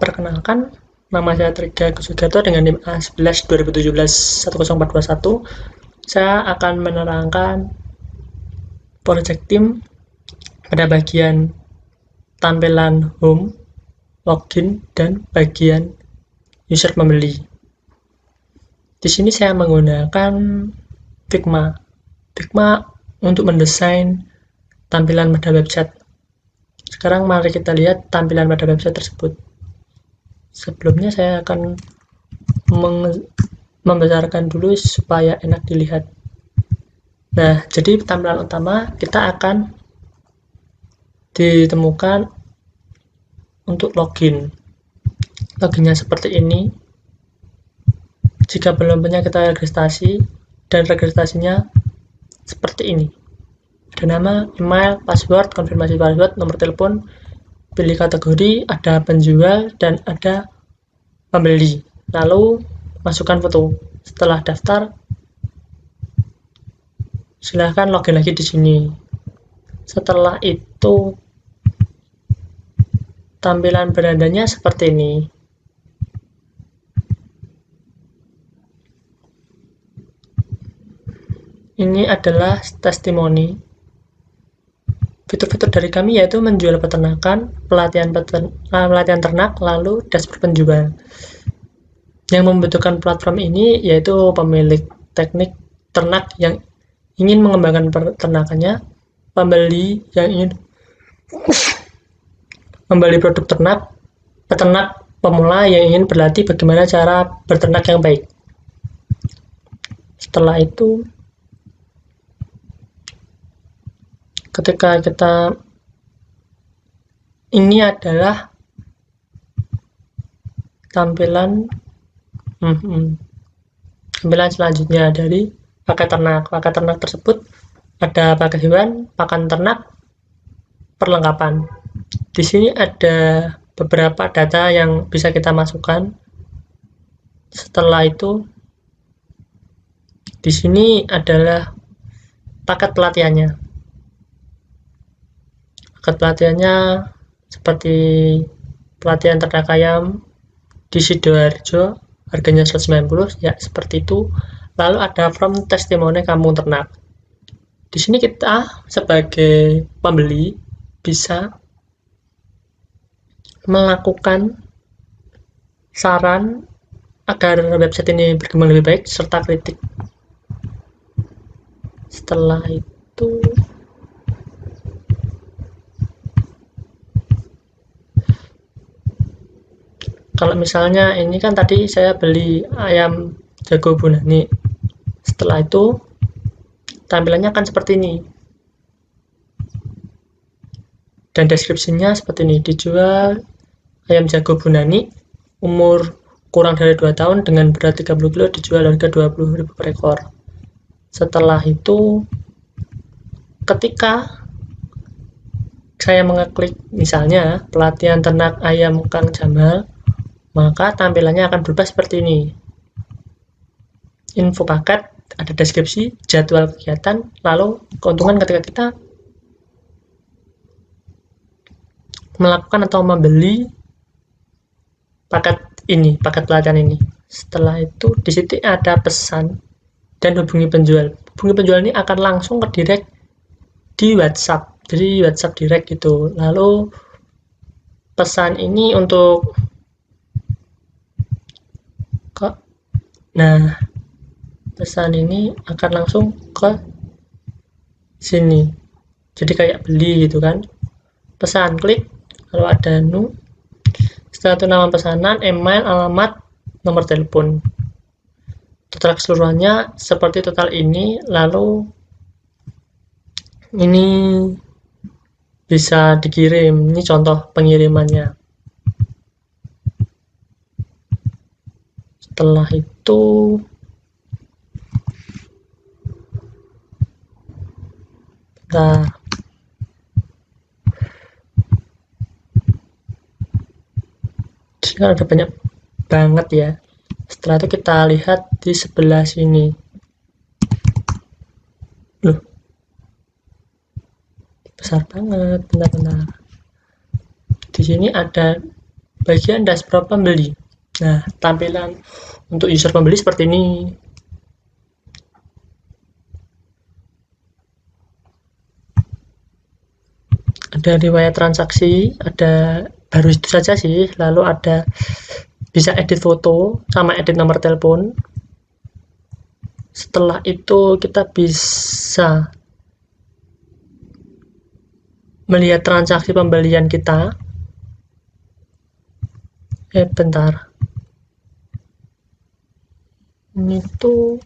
Perkenalkan, nama saya Triga Kusugato dengan NIM A11 2017 10421. Saya akan menerangkan project team pada bagian tampilan home, login, dan bagian user membeli. Di sini saya menggunakan Figma untuk mendesain tampilan pada website. Sekarang mari kita lihat tampilan pada website tersebut. Sebelumnya saya akan membesarkan dulu supaya enak dilihat. Nah, jadi tampilan utama kita akan ditemukan untuk login. Loginnya seperti ini. Jika belum punya, kita registrasi, dan registrasinya seperti ini. Ada nama, email, password, konfirmasi password, nomor telepon, pilih kategori, ada penjual, dan ada pembeli. Lalu masukkan foto. Setelah daftar, silahkan login lagi di sini. Setelah itu tampilan berandanya seperti ini. Ini adalah testimoni. Fitur-fitur dari kami yaitu menjual peternakan, pelatihan ternak, lalu dashboard penjual. Yang membutuhkan platform ini yaitu pemilik teknik ternak yang ingin mengembangkan peternakannya, pembeli yang ingin membeli produk ternak, peternak pemula yang ingin berlatih bagaimana cara berternak yang baik. Setelah itu, ketika kita ini adalah tampilan selanjutnya dari paket ternak. Paket ternak tersebut ada paket hewan, pakan ternak, perlengkapan. Di sini ada beberapa data yang bisa kita masukkan. Setelah itu, di sini adalah paket pelatihannya. Paket pelatihannya seperti pelatihan ternak ayam di Sidoarjo, harganya 190, ya seperti itu. Lalu ada from testimoni kampung ternak. Di sini kita sebagai pembeli bisa melakukan saran agar website ini berkembang lebih baik serta kritik. Setelah itu kalau misalnya ini kan tadi saya beli ayam jago Bunani. Setelah itu tampilannya akan seperti ini. Dan deskripsinya seperti ini. Dijual ayam jago Bunani, umur kurang dari 2 tahun dengan berat 30 kg, dijual harga 20.000 per ekor. Setelah itu, ketika saya mengeklik misalnya pelatihan ternak ayam Kang Jamal, maka tampilannya akan berubah seperti ini. Info paket, ada deskripsi, jadwal kegiatan, lalu keuntungan ketika kita melakukan atau membeli paket ini, paket pelatihan ini. Setelah itu di situ ada pesan dan hubungi penjual. Hubungi penjual ini akan langsung ke direct di WhatsApp. Jadi WhatsApp direct gitu. Lalu pesan ini untuk pesan ini akan langsung ke sini. Jadi kayak beli gitu kan. Pesan, klik, lalu ada setelah itu nama pesanan, email, alamat, nomor telepon. Total keseluruhannya seperti total ini, lalu ini bisa dikirim. Ini contoh pengirimannya. Setelah itu ada banyak banget ya. Setelah itu kita lihat di sebelah sini. Loh, besar banget. Bentar. Di sini ada bagian dashboard pembeli. Nah, tampilan untuk user pembeli seperti ini. Ada riwayat transaksi, ada baru itu saja sih. Lalu ada bisa edit foto sama edit nomor telepon. Setelah itu kita bisa melihat transaksi pembelian kita. Bentar. Ini tuh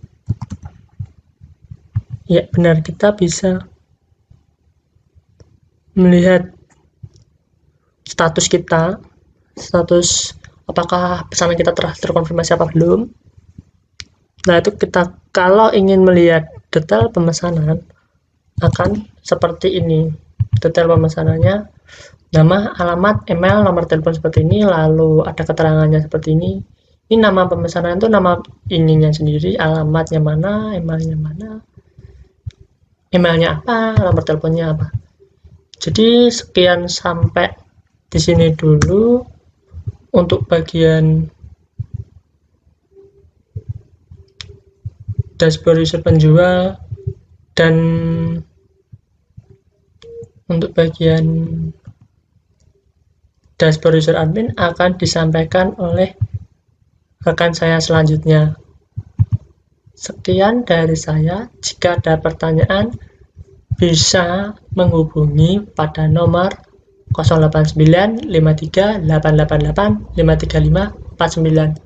ya benar, kita bisa melihat status kita, status apakah pesanan kita telah terkonfirmasi apa belum. Nah, itu kita kalau ingin melihat detail pemesanan akan seperti ini. Detail pemesanannya, nama, alamat, email, nomor telepon seperti ini, lalu ada keterangannya seperti ini. Ini nama pemesanan itu nama ininya sendiri, alamatnya mana, emailnya apa, nomor teleponnya apa. Jadi sekian sampai di sini dulu untuk bagian dashboard user penjual, dan untuk bagian dashboard user admin akan disampaikan oleh rekan saya selanjutnya. Sekian dari saya. Jika ada pertanyaan bisa menghubungi pada nomor 089538885359.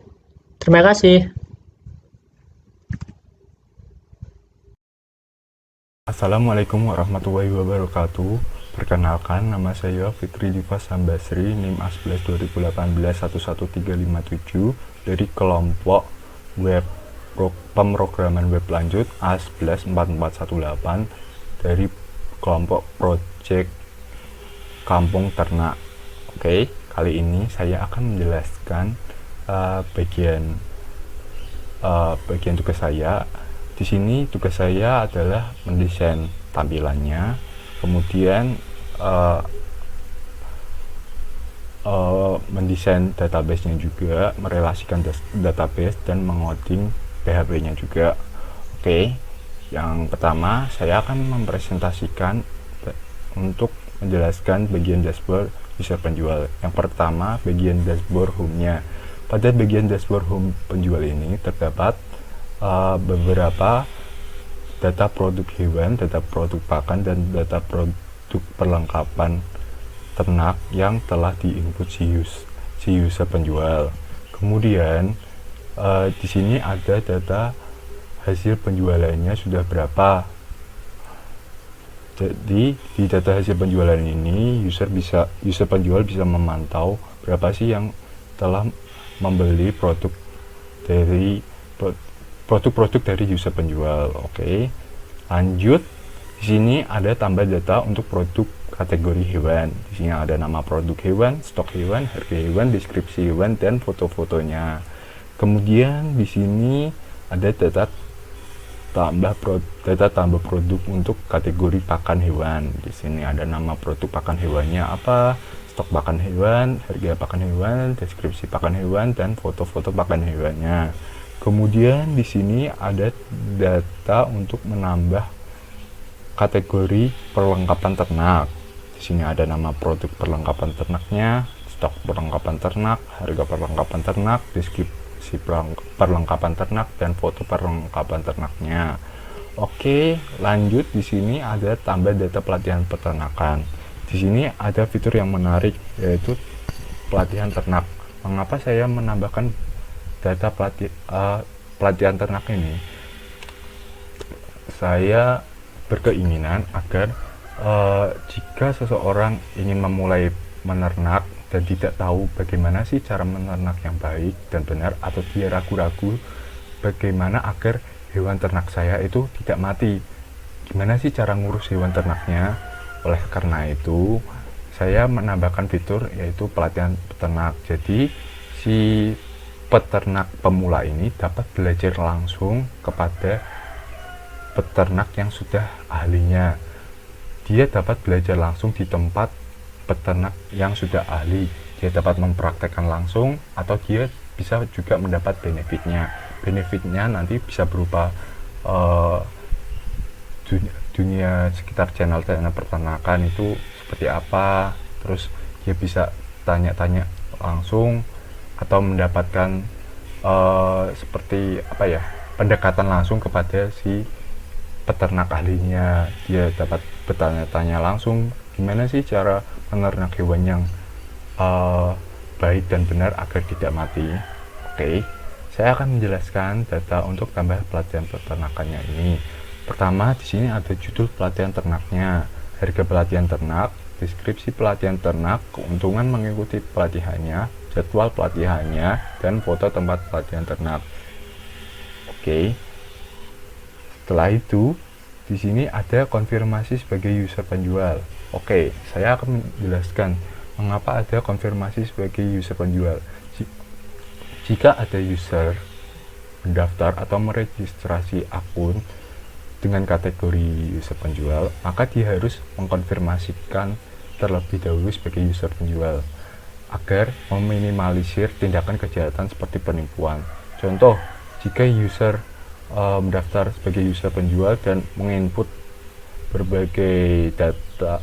Terima kasih. Assalamualaikum warahmatullahi wabarakatuh. Perkenalkan, nama saya Fitri Diva Sambasri, NIM A11 2018 11357 dari kelompok web pemrograman web lanjut A11 4418 dari kelompok project Kampung Ternak. Oke, kali ini saya akan menjelaskan bagian tugas saya. Di sini tugas saya adalah mendesain tampilannya, kemudian mendesain database-nya juga, merelasikan database dan mengoding PHP-nya juga. Oke, yang pertama saya akan mempresentasikan untuk menjelaskan bagian dashboard user penjual. Yang pertama, bagian dashboard home-nya. Pada bagian dashboard home penjual ini terdapat beberapa data produk hewan, data produk pakan, dan data produk perlengkapan ternak yang telah diinput si user penjual. Kemudian di sini ada data hasil penjualannya sudah berapa. Jadi di data hasil penjualan ini user penjual bisa memantau berapa sih yang telah membeli produk-produk dari user penjual. Oke, lanjut. Di sini ada tambah data untuk produk kategori hewan. Di sini ada nama produk hewan, stok hewan, harga hewan, deskripsi hewan, dan foto-fotonya. Kemudian di sini ada data tambah produk untuk kategori pakan hewan. Di sini ada nama produk pakan hewannya apa, stok pakan hewan, harga pakan hewan, deskripsi pakan hewan, dan foto-foto pakan hewannya. Kemudian di sini ada data untuk menambah kategori perlengkapan ternak. Di sini ada nama produk perlengkapan ternaknya, stok perlengkapan ternak, harga perlengkapan ternak, deskripsi perlengkapan ternak, dan foto perlengkapan ternaknya. Oke, lanjut. Di sini ada tambah data pelatihan peternakan. Di sini ada fitur yang menarik, yaitu pelatihan ternak. Mengapa saya menambahkan data pelatihan ternak ini? Saya berkeinginan agar jika seseorang ingin memulai menernak dan tidak tahu bagaimana sih cara menernak yang baik dan benar, atau dia ragu-ragu bagaimana agar hewan ternak saya itu tidak mati, gimana sih cara ngurus hewan ternaknya. Oleh karena itu saya menambahkan fitur yaitu pelatihan peternak. Jadi si peternak pemula ini dapat belajar langsung kepada peternak yang sudah ahlinya. Dia dapat belajar langsung di tempat peternak yang sudah ahli. dia dapat mempraktekkan langsung, atau dia bisa juga mendapat benefitnya. Benefitnya nanti bisa berupa dunia sekitar channel peternakan itu seperti apa, terus dia bisa tanya-tanya langsung atau mendapatkan seperti apa ya, pendekatan langsung kepada si peternak ahlinya. Dia dapat bertanya-tanya langsung gimana sih cara menernak hewan yang baik dan benar agar tidak mati. Oke, saya akan menjelaskan data untuk tambah pelatihan peternakannya ini. Pertama, di sini ada judul pelatihan ternaknya, harga pelatihan ternak, deskripsi pelatihan ternak, keuntungan mengikuti pelatihannya, jadwal pelatihannya, dan foto tempat pelatihan ternak. Oke. Setelah itu, di sini ada konfirmasi sebagai user penjual. Oke, saya akan menjelaskan mengapa ada konfirmasi sebagai user penjual. Jika ada user mendaftar atau meregistrasi akun dengan kategori user penjual, maka dia harus mengkonfirmasikan terlebih dahulu sebagai user penjual agar meminimalisir tindakan kejahatan seperti penipuan. Contoh, jika user mendaftar sebagai user penjual dan menginput berbagai data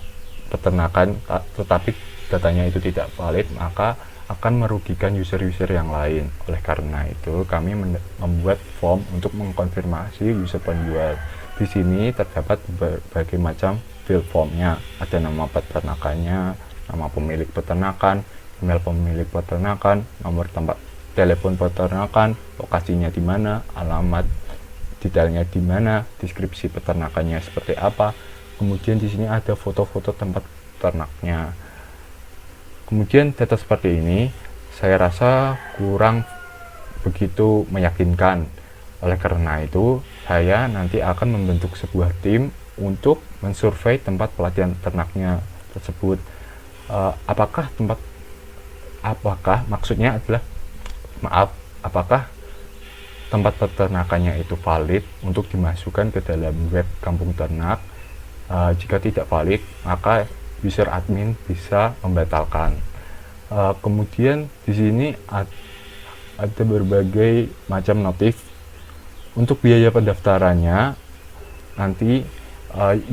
peternakan tetapi datanya itu tidak valid, maka akan merugikan user-user yang lain. Oleh karena itu, kami membuat form untuk mengkonfirmasi user penjual. Di sini terdapat berbagai macam field formnya. Ada nama peternakannya, nama pemilik peternakan, email pemilik peternakan, nomor tempat telepon peternakan, lokasinya di mana, alamat detailnya di mana, deskripsi peternakannya seperti apa. Kemudian di sini ada foto-foto tempat ternaknya. Kemudian data seperti ini saya rasa kurang begitu meyakinkan. Oleh karena itu, saya nanti akan membentuk sebuah tim untuk mensurvei tempat pelatihan ternaknya tersebut. Apakah tempat peternakannya itu valid untuk dimasukkan ke dalam web kampung ternak. Jika tidak valid, maka user admin bisa membatalkan. Kemudian di sini ada berbagai macam notif. Untuk biaya pendaftarannya, nanti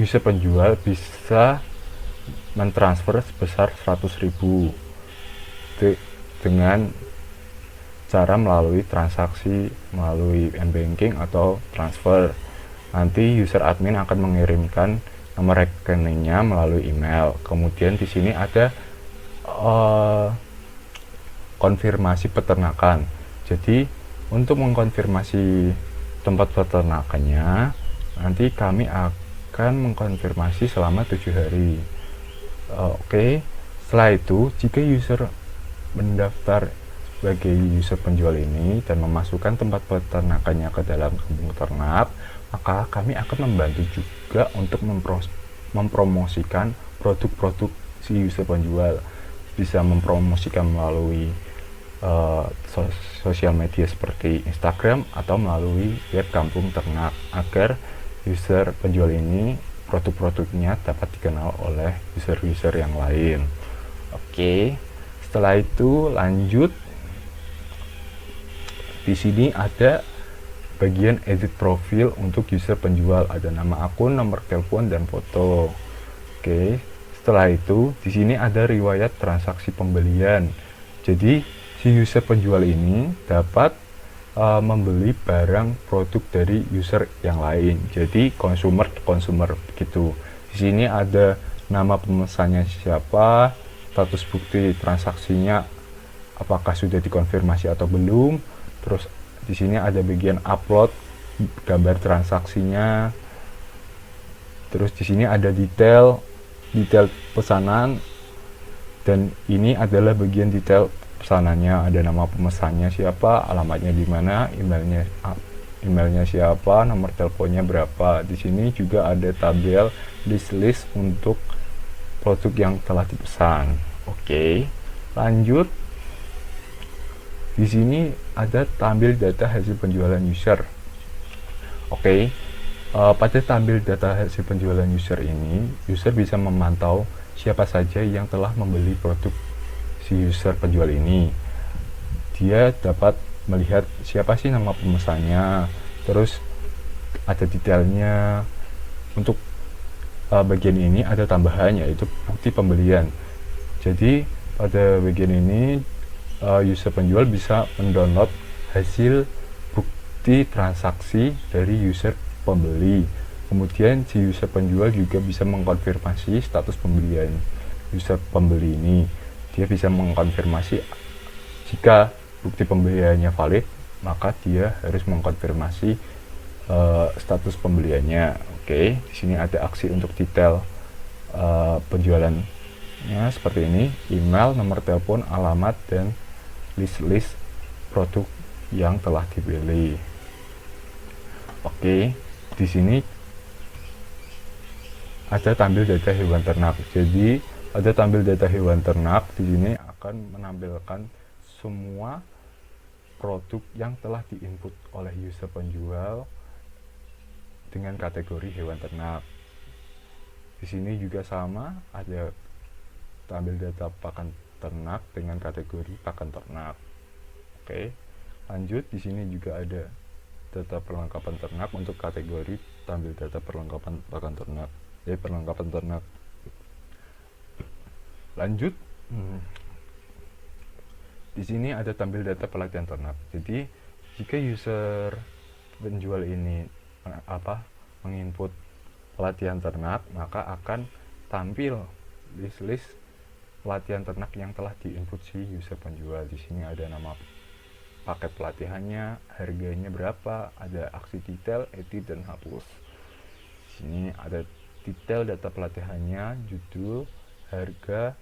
user penjual bisa mentransfer sebesar 100.000 dengan cara melalui transaksi melalui m-banking atau transfer. Nanti user admin akan mengirimkan nomor rekeningnya melalui email. Kemudian di sini ada konfirmasi peternakan. Jadi untuk mengkonfirmasi tempat peternakannya, nanti kami akan mengkonfirmasi selama 7 hari. Oke. Setelah itu, jika user mendaftar sebagai user penjual ini dan memasukkan tempat peternakannya ke dalam kampung ternak, maka kami akan membantu juga untuk mempromosikan produk-produk si user penjual. Bisa mempromosikan melalui sosial media seperti Instagram atau melalui web kampung ternak agar user penjual ini produk-produknya dapat dikenal oleh user-user yang lain. Oke, setelah itu lanjut. Di sini ada bagian edit profil untuk user penjual, ada nama akun, nomor telepon, dan foto. Oke, setelah itu di sini ada riwayat transaksi pembelian. Jadi si user penjual ini dapat membeli barang produk dari user yang lain. Jadi consumer begitu. Di sini ada nama pemesannya siapa, status bukti transaksinya apakah sudah dikonfirmasi atau belum. Terus di sini ada bagian upload gambar transaksinya. Terus di sini ada detail pesanan, dan ini adalah bagian detail pesanannya. Ada nama pemesannya siapa, alamatnya di mana, emailnya siapa, nomor teleponnya berapa. Di sini juga ada tabel list untuk produk yang telah dipesan. Oke, lanjut. Di sini ada tampil data hasil penjualan user. Oke, pada tampil data hasil penjualan user ini, user bisa memantau siapa saja yang telah membeli produk si user penjual ini. Dia dapat melihat siapa sih nama pemesannya, terus ada detailnya. Untuk bagian ini ada tambahan, yaitu bukti pembelian. Jadi pada bagian ini user penjual bisa mendownload hasil bukti transaksi dari user pembeli. Kemudian si user penjual juga bisa mengkonfirmasi status pembelian user pembeli ini. Dia bisa mengkonfirmasi jika bukti pembeliannya valid, maka dia harus mengkonfirmasi status pembeliannya. Oke, di sini ada aksi untuk detail penjualannya seperti ini: email, nomor telepon, alamat, dan list produk yang telah dipilih. Oke, di sini ada tampil data hewan ternak. Jadi ada tampil data hewan ternak di sini akan menampilkan semua produk yang telah diinput oleh user penjual dengan kategori hewan ternak. Di sini juga sama, ada tampil data pakan ternak dengan kategori pakan ternak. Oke, lanjut. Di sini juga ada data perlengkapan ternak untuk kategori tampil data perlengkapan pakan ternak, perlengkapan ternak. Lanjut. Di sini ada tampil data pelatihan ternak. Jadi jika user penjual ini menginput pelatihan ternak, maka akan tampil list pelatihan ternak yang telah diinput si user penjual. Di sini ada nama paket pelatihannya, harganya berapa, ada aksi detail, edit, dan hapus. Di sini ada detail data pelatihannya, judul, harga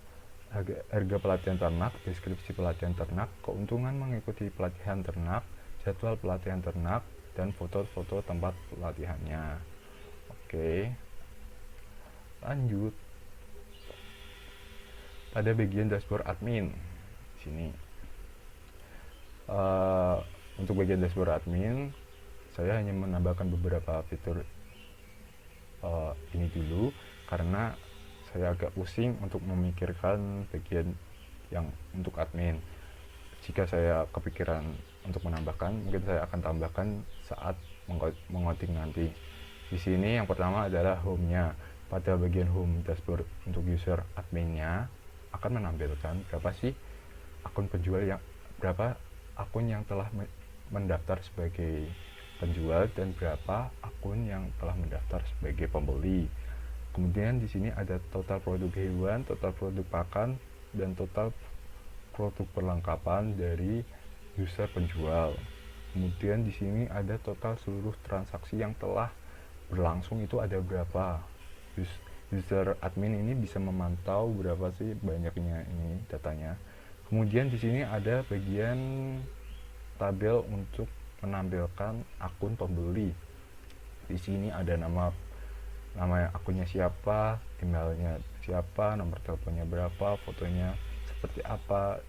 pelatihan ternak, deskripsi pelatihan ternak, keuntungan mengikuti pelatihan ternak, jadwal pelatihan ternak, dan foto-foto tempat pelatihannya. Oke, lanjut. Pada bagian dashboard admin, sini untuk bagian dashboard admin, saya hanya menambahkan beberapa fitur ini dulu karena saya agak pusing untuk memikirkan bagian yang untuk admin. Jika saya kepikiran untuk menambahkan, mungkin saya akan tambahkan saat mengoding nanti. Di sini yang pertama adalah home-nya. Pada bagian home dashboard untuk user adminnya akan menampilkan berapa akun yang telah mendaftar sebagai penjual dan berapa akun yang telah mendaftar sebagai pembeli. Kemudian di sini ada total produk hewan, total produk pakan, dan total produk perlengkapan dari user penjual. Kemudian di sini ada total seluruh transaksi yang telah berlangsung, itu ada berapa. User admin ini bisa memantau berapa sih banyaknya ini datanya. Kemudian di sini ada bagian tabel untuk menampilkan akun pembeli. Di sini ada nama akunnya siapa, emailnya siapa, nomor teleponnya berapa, fotonya seperti apa.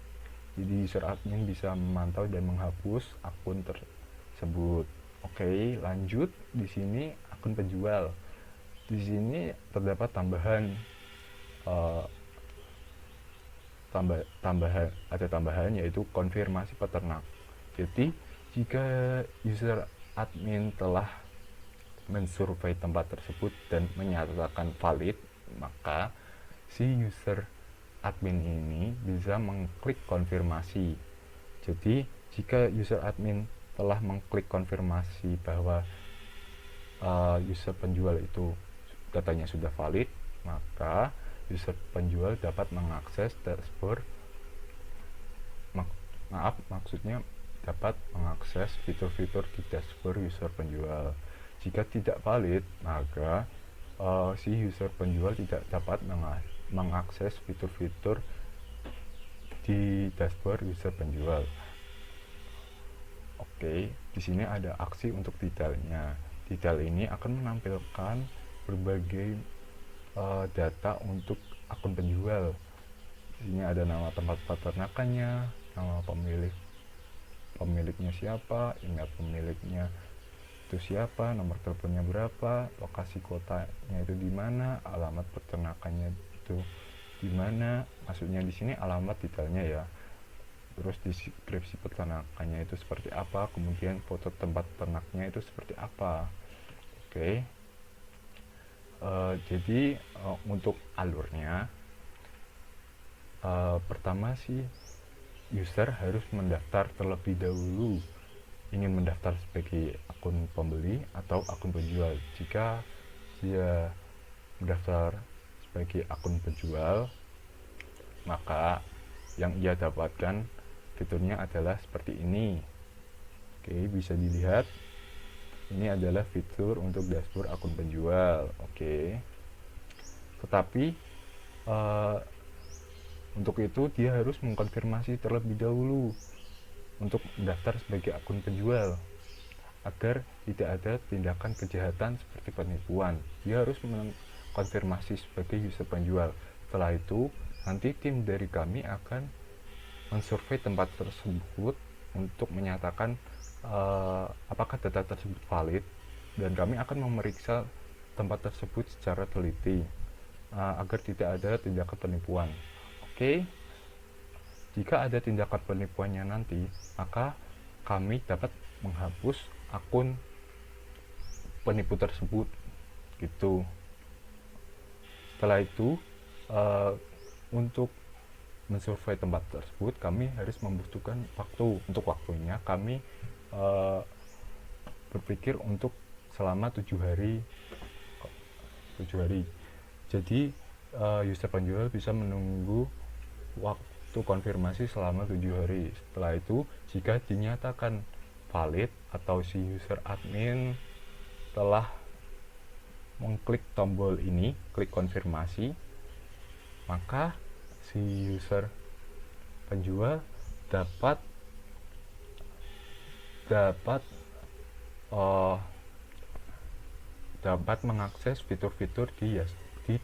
Jadi user admin bisa memantau dan menghapus akun tersebut. Oke, lanjut. Di sini akun penjual. Di sini terdapat tambahan yaitu konfirmasi peternak. Jadi jika user admin telah mensurvei tempat tersebut dan menyatakan valid, maka si user admin ini bisa mengklik konfirmasi. Jadi jika user admin telah mengklik konfirmasi bahwa user penjual itu datanya sudah valid, maka user penjual dapat mengakses dashboard dapat mengakses fitur-fitur di dashboard user penjual. Jika tidak valid, maka si user penjual tidak dapat mengakses fitur-fitur di dashboard user penjual. Oke, di sini ada aksi untuk detailnya. Detail ini akan menampilkan berbagai data untuk akun penjual. Di sini ada nama tempat peternakannya, nama pemiliknya siapa, email pemiliknya itu siapa, nomor teleponnya berapa, lokasi kotanya itu di mana, alamat peternakannya itu di mana, maksudnya di sini alamat detailnya ya, terus deskripsi peternakannya itu seperti apa, kemudian foto tempat ternaknya itu seperti apa. Oke. Jadi untuk alurnya, pertama sih user harus mendaftar terlebih dahulu, ingin mendaftar sebagai akun pembeli atau akun penjual. Jika dia mendaftar sebagai akun penjual, maka yang ia dapatkan fiturnya adalah seperti ini. Oke, bisa dilihat ini adalah fitur untuk dashboard akun penjual. Oke, tetapi untuk itu dia harus mengkonfirmasi terlebih dahulu untuk mendaftar sebagai akun penjual agar tidak ada tindakan kejahatan seperti penipuan. Dia harus mengkonfirmasi sebagai user penjual. Setelah itu nanti tim dari kami akan mensurvei tempat tersebut untuk menyatakan apakah data tersebut valid, dan kami akan memeriksa tempat tersebut secara teliti agar tidak ada tindakan penipuan. Oke, jika ada tindakan penipuannya nanti, maka kami dapat menghapus akun penipu tersebut gitu. Setelah itu untuk mensurvei tempat tersebut kami harus membutuhkan waktu. Untuk waktunya kami berpikir untuk selama 7 hari. Jadi user penjual bisa menunggu waktu konfirmasi selama 7 hari. Setelah itu jika dinyatakan valid atau si user admin telah mengklik tombol ini, klik konfirmasi, maka si user penjual dapat mengakses fitur-fitur di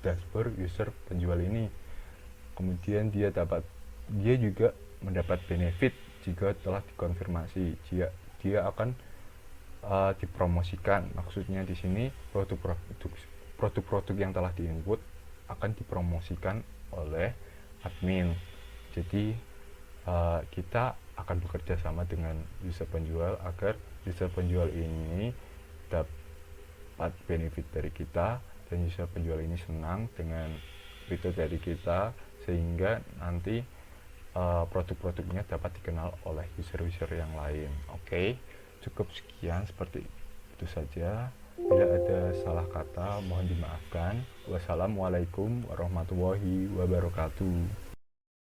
dashboard user penjual ini. Kemudian dia juga mendapat benefit jika telah dikonfirmasi. Dia akan dipromosikan. Maksudnya di sini produk-produk yang telah diinput akan dipromosikan oleh admin. Jadi kita akan bekerja sama dengan user penjual agar user penjual ini dapat benefit dari kita, dan user penjual ini senang dengan fitur dari kita, sehingga nanti produk-produknya dapat dikenal oleh user-user yang lain. Oke, cukup sekian, seperti itu saja. Bila ada salah kata mohon dimaafkan. Wassalamualaikum warahmatullahi wabarakatuh.